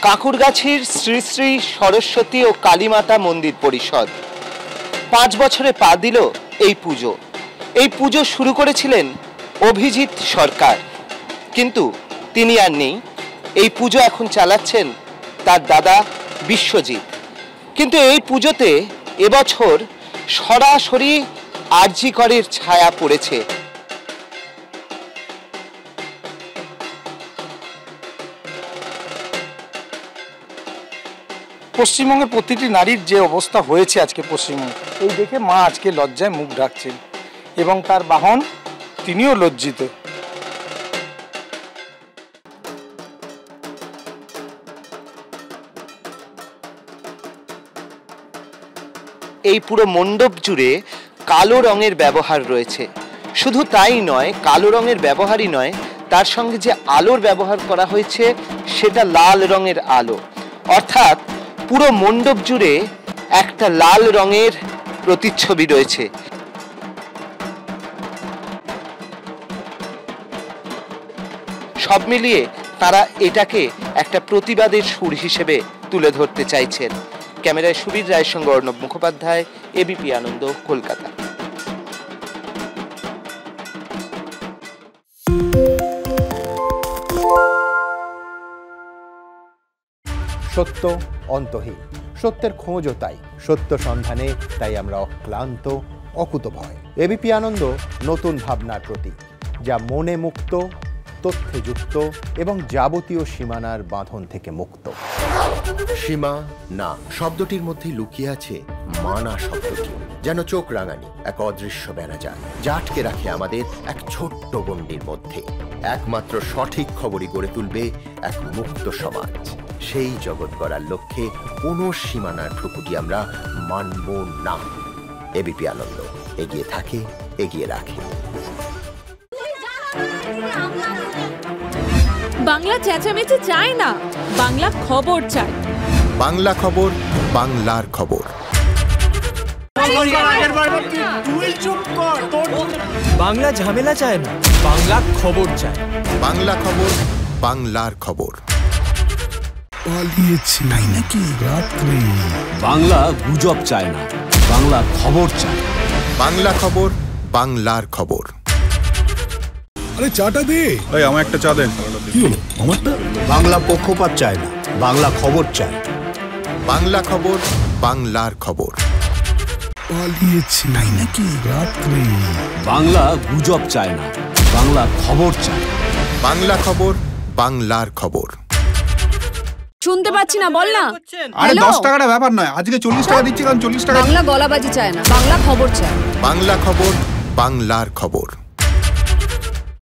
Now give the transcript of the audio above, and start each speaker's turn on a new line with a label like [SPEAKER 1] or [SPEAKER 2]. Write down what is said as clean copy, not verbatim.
[SPEAKER 1] কাঁকুরগাছির শ্রী শ্রী সরস্বতী ও কালীমাতা মন্দির পরিষদ 5 বছরে পা দিল এই পুজো। এই পুজো শুরু করেছিলেন অভিজিৎ সরকার, কিন্তু তিনি আর নেই। এই পুজো এখন চালাচ্ছেন তার দাদা বিশ্বজিৎ। কিন্তু এই পুজোতে এবছর সরাসরি আরজি করের ছায়া পড়েছে।
[SPEAKER 2] পশ্চিমবঙ্গের প্রতিটি নারীর যে অবস্থা হয়েছে আজকে পশ্চিমবঙ্গে, এই দেখে মা আজকে লজ্জায় মুখ ঢাকছেন এবং তার বাহন তিনিও লজ্জিত।
[SPEAKER 1] এই পুরো মণ্ডপ জুড়ে কালো রঙের ব্যবহার রয়েছে। শুধু তাই নয়, কালো রঙের ব্যবহারই নয়, তার সঙ্গে যে আলোর ব্যবহার করা হয়েছে সেটা লাল রঙের আলো। অর্থাৎ পুরো মণ্ডপ জুড়ে একটা লাল রঙের প্রতিচ্ছবি রয়েছে। সব মিলিয়ে তারা এটাকে একটা প্রতিবাদের সুর হিসেবে তুলে ধরতে চাইছেন। ক্যামেরায় সুবীর রায়ের সঙ্গে অর্ণব মুখোপাধ্যায়, এবিপি আনন্দ, কলকাতা।
[SPEAKER 3] সত্য অন্তহীন, সত্যের খোঁজও তাই, সত্য সন্ধানে তাই আমরা অক্লান্ত, অকুতভয়। এবিপি আনন্দ নতুন ভাবনার প্রতীক, যা মনে মুক্ত, তথ্যে যুক্ত এবং যাবতীয় সীমানার বাঁধন থেকে মুক্ত। সীমা না শব্দটির মধ্যে লুকিয়ে আছে মানা শব্দটি, যেন চোখ রাঙানি এক অদৃশ্য বেড়াজাল, যা আটকে রাখে আমাদের এক ছোট্ট গণ্ডির মধ্যে। একমাত্র সঠিক খবরই গড়ে তুলবে এক মুক্ত সমাজ। সেই জগৎ গড়ার লক্ষ্যে কোনো সীমানার ঠুকুটি আমরা মানব না। এবিপি আনন্দ এগিয়ে থাকে, এগিয়ে রাখে।
[SPEAKER 4] বাংলা চেঁচামেচি চায় না, বাংলা খবর চায়।
[SPEAKER 3] বাংলা খবর, বাংলার খবর।
[SPEAKER 5] বাংলা ঝামেলা চায় না, বাংলা খবর চায়।
[SPEAKER 3] বাংলা খবর, বাংলার খবর।
[SPEAKER 6] পালিয়েছি নাই নাকি রাত্রে।
[SPEAKER 5] বাংলা গুজব চায় না, বাংলা খবর চায়।
[SPEAKER 3] বাংলা খবর, বাংলার খবর।
[SPEAKER 6] আরে চাটা দে।
[SPEAKER 7] এই আমার একটা চা দেন।
[SPEAKER 6] কি হলো আমারটা?
[SPEAKER 5] বাংলা পক্ষপাত চায় না, বাংলা খবর চায়।
[SPEAKER 3] বাংলা খবর, বাংলার খবর।
[SPEAKER 6] পালিয়েছি নাই নাকি রাত্রে।
[SPEAKER 5] বাংলা গুজব চায় না, বাংলা খবর চায়।
[SPEAKER 3] বাংলা খবর, বাংলার খবর।
[SPEAKER 4] শুনতে পাচ্ছি না, বল না।
[SPEAKER 7] আরে 10 টাকাটা ব্যাপার নয়, আজকে 40 টাকা দিচ্ছি, কারণ 40 টাকা।
[SPEAKER 4] বাংলা গলাবাজি চায় না, বাংলা খবর চায়।
[SPEAKER 3] বাংলা খবর, বাংলার খবর।